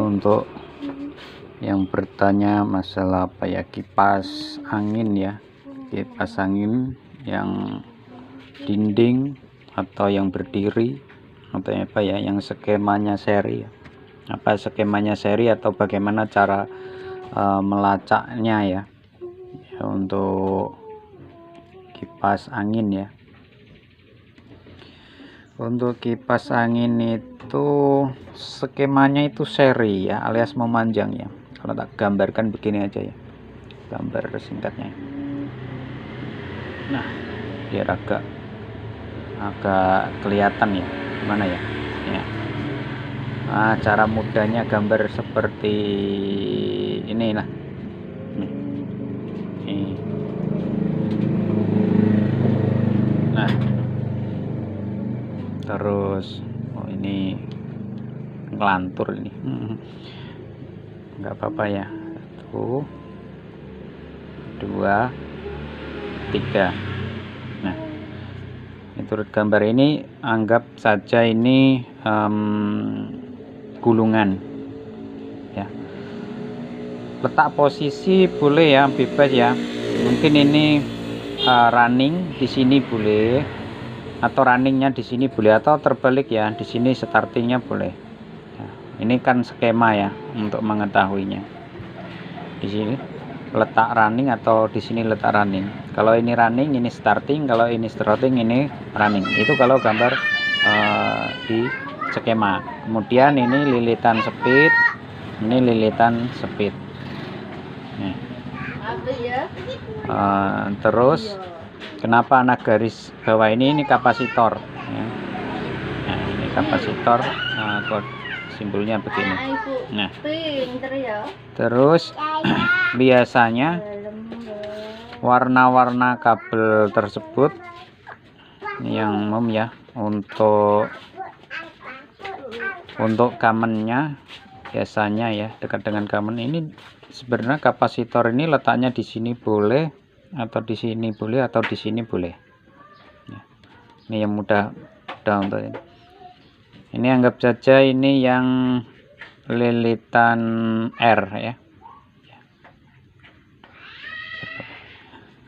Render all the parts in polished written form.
Untuk yang bertanya masalah apa ya, kipas angin ya, kipas angin yang dinding atau yang berdiri atau apa ya, yang skemanya seri, apa skemanya seri atau bagaimana cara melacaknya ya, untuk kipas angin ya. Untuk kipas angin itu skemanya itu seri ya, alias memanjang ya. Kalau tak gambarkan begini aja ya, gambar singkatnya. Nah, biar agak kelihatan ya, gimana ya. Nah, cara mudahnya gambar seperti inilah. Nah, terus ini ngelantur ini, nggak apa-apa ya. 1, 2, 3. Nah, turut gambar ini anggap saja ini gulungan ya. Letak posisi boleh ya, bebas ya. Mungkin ini running di sini boleh, atau runningnya di sini boleh, atau terbalik ya, di sini startingnya boleh. Nah, ini kan skema ya untuk mengetahuinya. Di sini letak running atau di sini letak running. Kalau ini running, ini starting. Kalau ini starting, ini running. Itu kalau gambar di skema. Kemudian ini lilitan speed, ini lilitan speed. Terus kenapa anak garis bawah ini kapasitor ya. Nah, ini kapasitor, simbolnya begini. Nah, terus biasanya warna-warna kabel tersebut yang umum ya, untuk kamennya biasanya ya, dekat dengan kamen ini. Sebenarnya kapasitor ini letaknya di sini boleh, atau di sini boleh, atau di sini boleh ya. Ini yang mudah untuk ini. Ini anggap saja ini yang lilitan R ya.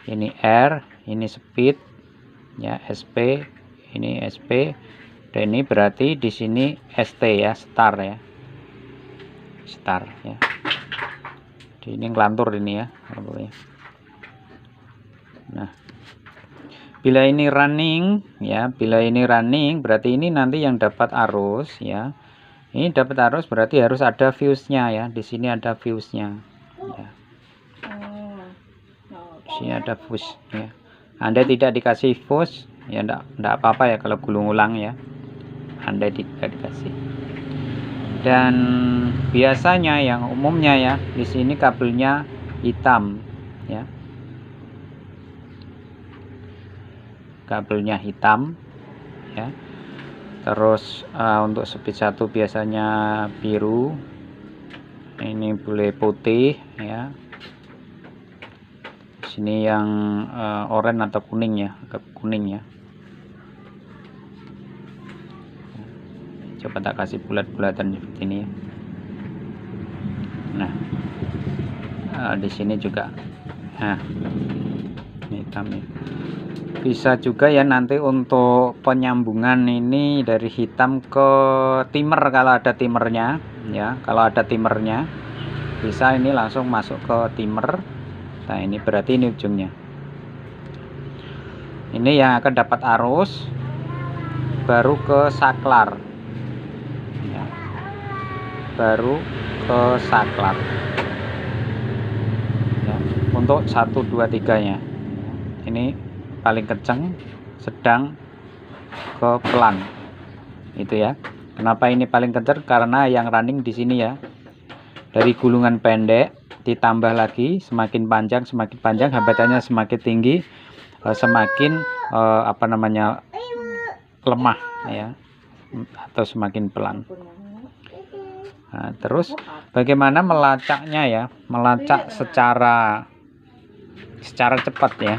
Ini R, ini speed ya, SP, ini SP, dan ini berarti di sini ST ya, star ya, star ya. Jadi ini ngelantur ini ya. Nah, bila ini running ya, bila ini running berarti ini nanti yang dapat arus ya. Ini dapat arus berarti harus ada fuse-nya ya. Di sini ada fuse-nya ya. Di sini ada fuse ya. Anda tidak dikasih fuse ya, enggak apa-apa ya kalau gulung ulang ya. Anda tidak dikasih. Dan biasanya yang umumnya ya, di sini kabelnya hitam ya. Kabelnya hitam ya. Terus untuk speed 1 biasanya biru, ini boleh putih ya. Di sini yang oranye atau kuning ya, agak kuning ya. Coba tak kasih bulat-bulatan seperti ini ya. Nah, di sini juga, nah ini hitam ya. Bisa juga ya nanti untuk penyambungan ini dari hitam ke timer, kalau ada timernya ya. Kalau ada timernya bisa ini langsung masuk ke timer. Nah, ini berarti ini ujungnya. Ini yang akan dapat arus, baru ke saklar ya. Baru ke saklar ya. Untuk 1, 2, 3 nya ini paling kencang, sedang, ke pelan itu ya. Kenapa ini paling kencang? Karena yang running di sini ya, dari gulungan pendek ditambah lagi semakin panjang hambatannya semakin tinggi, semakin lemah ya, atau semakin pelan. Nah, terus bagaimana melacaknya ya? Melacak secara cepat ya.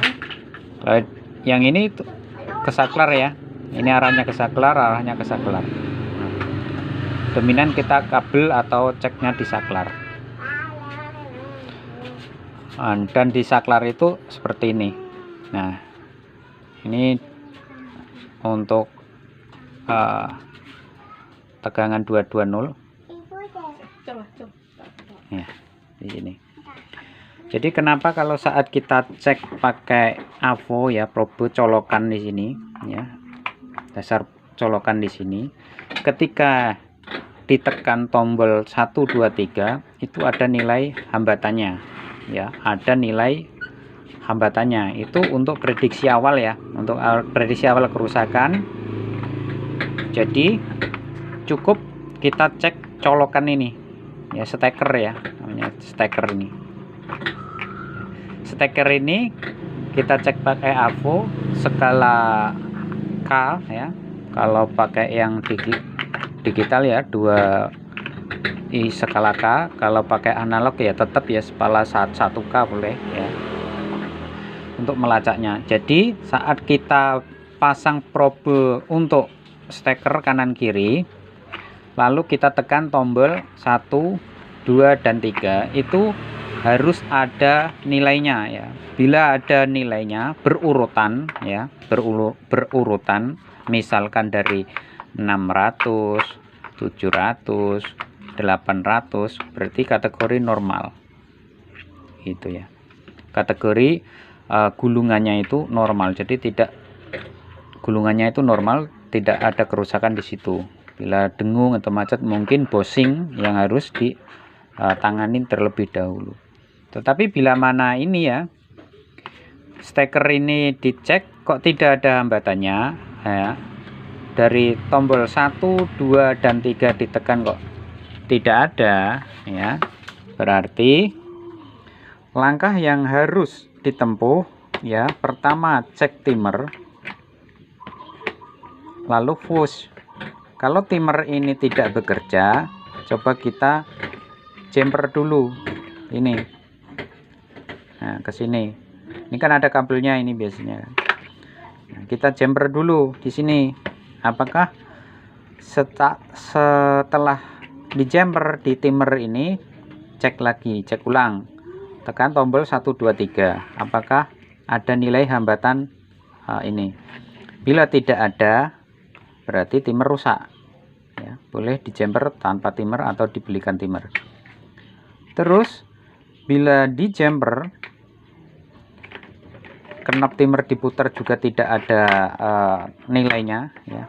Yang ini ke saklar ya. Ini arahnya ke saklar, arahnya ke saklar. dominan kita kabel atau ceknya di saklar. Dan di saklar itu seperti ini. Nah, ini untuk tegangan 220 ya, di sini. Jadi kenapa kalau saat kita cek pakai AVO ya, probe colokan di sini ya, dasar colokan di sini, ketika ditekan tombol 1 2 3 itu ada nilai hambatannya ya, ada nilai hambatannya. Itu untuk prediksi awal ya, untuk prediksi awal kerusakan. Jadi cukup kita cek colokan ini ya, steker ya, namanya steker ini. Steker ini kita cek pakai AVO skala K ya. Kalau pakai yang digital ya 2i skala K. Kalau pakai analog ya tetap ya skala 1K boleh ya untuk melacaknya. Jadi saat kita pasang probe untuk steker kanan kiri, lalu kita tekan tombol 1 2 dan 3, itu harus ada nilainya ya. Bila ada nilainya berurutan ya, berurutan, misalkan dari 600 700 800, berarti kategori normal itu ya, kategori gulungannya itu normal. Jadi tidak, gulungannya itu normal, tidak ada kerusakan di situ. Bila dengung atau macet mungkin bosing yang harus ditanganin terlebih dahulu. Tetapi bila mana ini ya, steker ini dicek kok tidak ada hambatannya ya, dari tombol 1 2 dan 3 ditekan kok tidak ada ya, berarti langkah yang harus ditempuh ya, pertama cek timer, lalu fuse. Kalau timer ini tidak bekerja, coba kita jumper dulu ini. Nah, ke sini. Ini kan ada kabelnya ini biasanya. Nah, kita jumper dulu di sini. Apakah setelah di jumper di timer ini, cek lagi, cek ulang. Tekan tombol 1 2 3. Apakah ada nilai hambatan ini? Bila tidak ada, berarti timer rusak ya. Boleh di jumper tanpa timer atau dibelikan timer. Terus bila di jumper knop timer diputar juga tidak ada nilainya ya.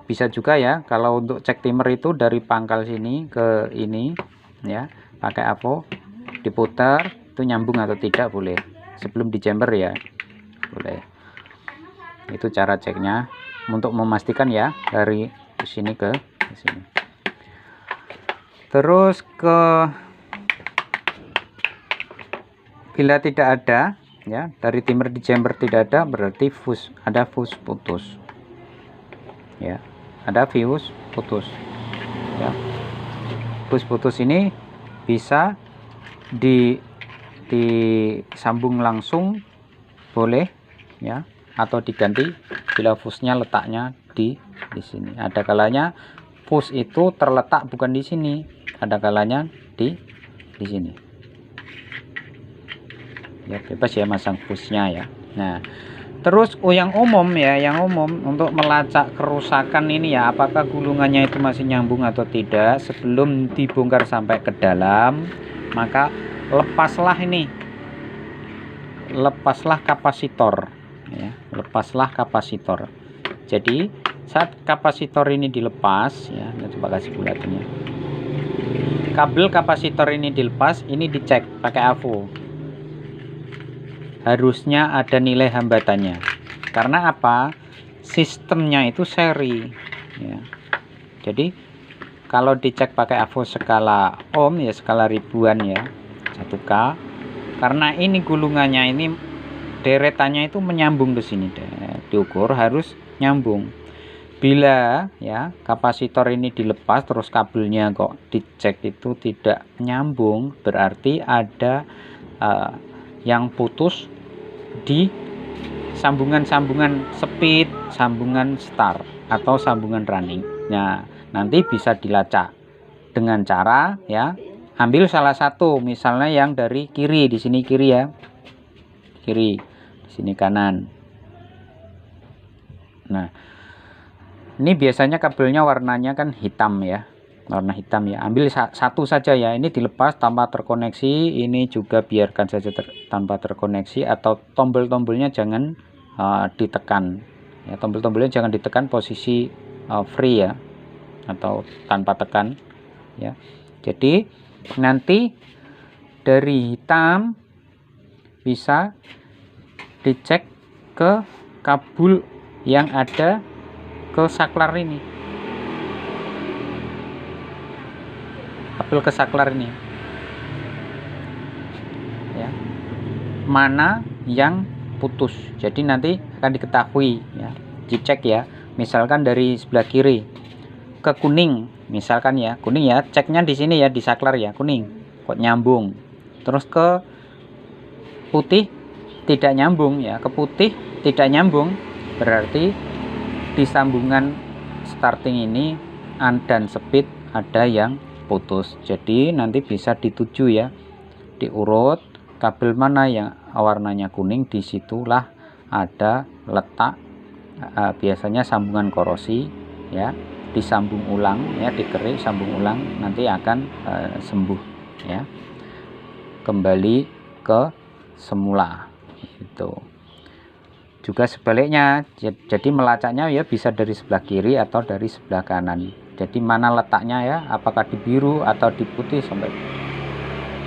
Bisa juga ya kalau untuk cek timer itu dari pangkal sini ke ini ya, pakai AVO diputar, itu nyambung atau tidak boleh sebelum di jumper ya, boleh. Itu cara ceknya untuk memastikan ya, dari sini ke sini. Terus bila tidak ada ya, dari timer di jumper tidak ada, berarti fuse, ada fuse putus ya, ada fuse putus ya. Fuse putus ini bisa disambung langsung boleh ya, atau diganti bila fuse-nya letaknya di sini. Ada kalanya fuse itu terletak bukan di sini, ada kalanya di sini ya, bebas ya masang fuse-nya ya. Nah, terus yang umum ya, yang umum untuk melacak kerusakan ini ya, apakah gulungannya itu masih nyambung atau tidak, sebelum dibongkar sampai ke dalam, maka lepaslah ini, lepaslah kapasitor ya, lepaslah kapasitor. Jadi saat kapasitor ini dilepas ya, coba kasih bulatannya, kabel kapasitor ini dilepas, ini dicek pakai AVO, harusnya ada nilai hambatannya. Karena apa? Sistemnya itu seri ya. Jadi kalau dicek pakai AVO skala ohm ya, skala ribuan ya, 1K, karena ini gulungannya ini deretannya itu menyambung ke sini deh, diukur harus nyambung. Bila ya kapasitor ini dilepas terus kabelnya kok dicek itu tidak nyambung, berarti ada yang putus di sambungan-sambungan speed, sambungan start atau sambungan running. Nah, nanti bisa dilacak dengan cara ya ambil salah satu, misalnya yang dari kiri, di sini kiri ya, kiri, di sini kanan. Nah, ini biasanya kabelnya warnanya kan hitam ya, warna hitam ya. Ambil satu saja ya, ini dilepas tanpa terkoneksi, ini juga biarkan saja tanpa terkoneksi, atau tombol-tombolnya jangan ditekan ya, tombol-tombolnya jangan ditekan, posisi free ya, atau tanpa tekan ya. Jadi nanti dari hitam bisa dicek ke kabel yang ada ke saklar ini, kabel ke saklar ini ya, mana yang putus. Jadi nanti akan diketahui ya, dicek ya. Misalkan dari sebelah kiri ke kuning, misalkan ya, kuning ya, ceknya di sini ya, di saklar ya, kuning kok nyambung. Terus ke putih tidak nyambung ya, ke putih tidak nyambung, berarti di sambungan starting ini dan speed ada yang putus. Jadi nanti bisa dituju ya, diurut kabel mana yang warnanya kuning, disitulah ada letak biasanya sambungan korosi ya, disambung ulang ya, dikerik sambung ulang, nanti akan sembuh ya, kembali ke semula itu. Juga sebaliknya, jadi melacaknya ya bisa dari sebelah kiri atau dari sebelah kanan. Jadi mana letaknya ya, apakah di biru atau di putih sampai.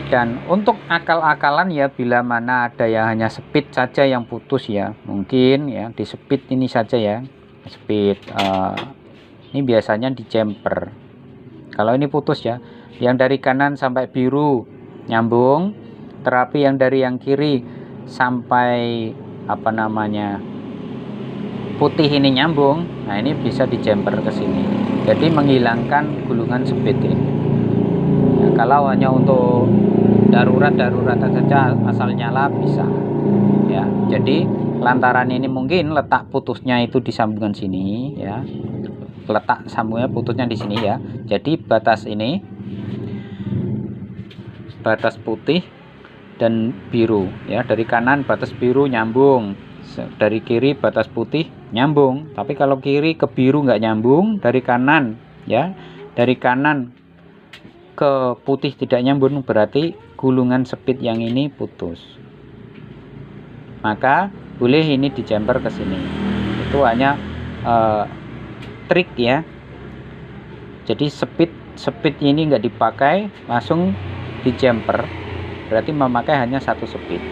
Dan untuk akal-akalan ya, bila mana ada yang hanya speed saja yang putus ya, mungkin ya di speed ini saja ya, speed ini biasanya di jumper. Kalau ini putus ya, yang dari kanan sampai biru nyambung, terapi yang dari yang kiri sampai apa namanya putih ini nyambung. Nah, ini bisa di jumper ke sini. Jadi menghilangkan gulungan speed ini. Ya, kalau hanya untuk darurat saja asal nyala bisa. Ya, jadi lantaran ini mungkin letak putusnya itu di sambungan sini ya. Letak sambungnya putusnya di sini ya. Jadi batas ini, batas putih dan biru ya, dari kanan batas biru nyambung, dari kiri batas putih nyambung. Tapi kalau kiri ke biru nggak nyambung, dari kanan ya, dari kanan ke putih tidak nyambung, berarti gulungan speed yang ini putus. Maka boleh ini di jumper ke sini. Itu hanya trik ya. Jadi speed ini nggak dipakai, langsung di jumper, berarti memakai hanya satu speed.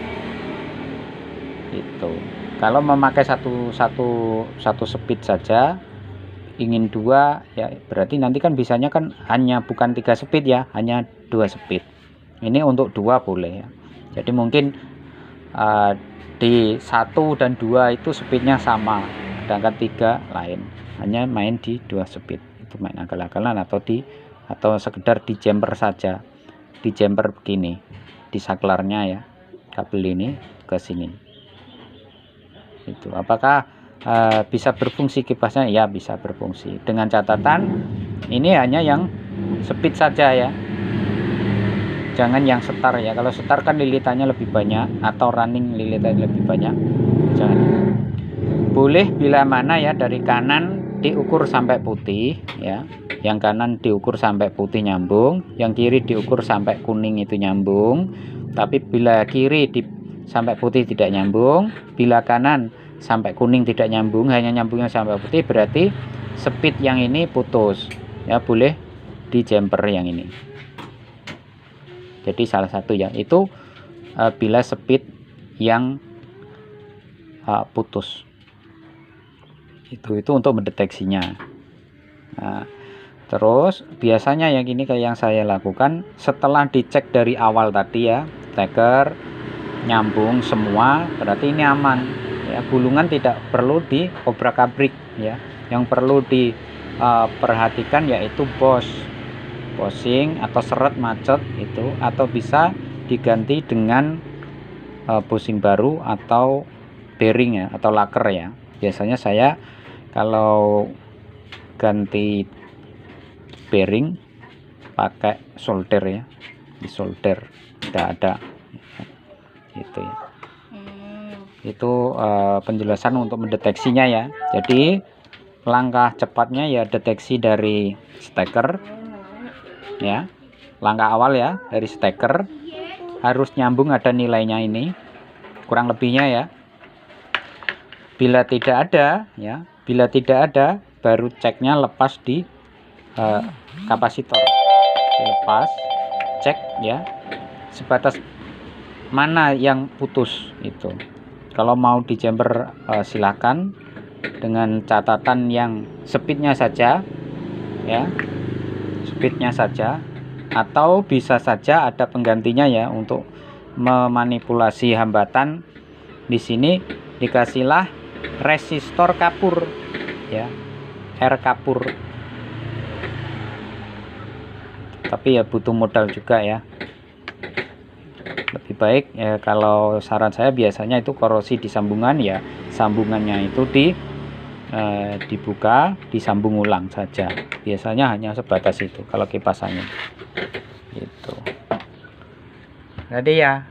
Itu. Kalau memakai satu speed saja, ingin dua ya, berarti nanti kan bisanya kan hanya bukan 3 speed ya, hanya 2 speed. Ini untuk 2 boleh ya. Jadi mungkin di 1 dan 2 itu speednya sama, sedangkan 3 lain, hanya main di 2 speed. Itu main akal-akalan, atau sekedar di jumper saja, di jumper begini, di saklarnya ya, kabel ini ke sini. Itu apakah bisa berfungsi kipasnya? Ya, bisa berfungsi, dengan catatan ini hanya yang speed saja ya, jangan yang setar ya. Kalau setar kan lilitannya lebih banyak, atau running lilitannya lebih banyak, jangan. Boleh bila mana ya, dari kanan diukur sampai putih ya, yang kanan diukur sampai putih nyambung, yang kiri diukur sampai kuning itu nyambung. Tapi bila kiri sampai putih tidak nyambung, bila kanan sampai kuning tidak nyambung, hanya nyambungnya sampai putih, berarti speed yang ini putus ya, boleh di jumper yang ini. Jadi salah satu ya, itu bila speed yang putus. Itu untuk mendeteksinya. Nah, terus biasanya yang ini kayak yang saya lakukan, setelah dicek dari awal tadi ya, steker nyambung semua, berarti ini aman ya, gulungan tidak perlu diobrak-abrik ya. Yang perlu diperhatikan yaitu bosing atau seret macet itu, atau bisa diganti dengan bosing baru atau bearing ya, atau laker ya. Biasanya saya kalau ganti bearing pakai solder ya, di solder tidak ada itu ya. Itu penjelasan untuk mendeteksinya ya. Jadi langkah cepatnya ya deteksi dari steker ya, langkah awal ya dari steker harus nyambung, ada nilainya ini kurang lebihnya ya. Bila tidak ada ya, bila tidak ada baru ceknya lepas di kapasitor, dilepas cek ya sebatas mana yang putus itu. Kalau mau di jumper silakan dengan catatan yang speednya saja ya, speednya saja, atau bisa saja ada penggantinya ya untuk memanipulasi hambatan. Di sini dikasihlah resistor kapur ya, R kapur, tapi ya butuh modal juga ya. Lebih baik ya, kalau saran saya biasanya itu korosi di sambungan ya, sambungannya itu dibuka, disambung ulang saja. Biasanya hanya sebatas itu kalau kipasannya itu. Jadi ya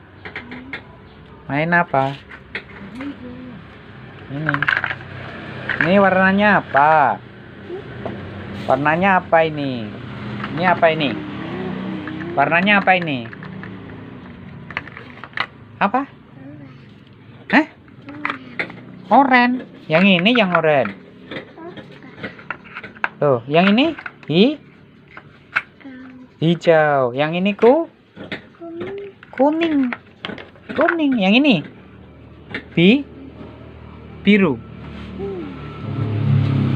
main apa ini warnanya apa, warnanya apa ini apa ini warnanya apa ini, apa? Oranye. Yang ini yang oranye. Tuh, yang ini hijau. Yang ini kuning. Kuning. Yang ini biru.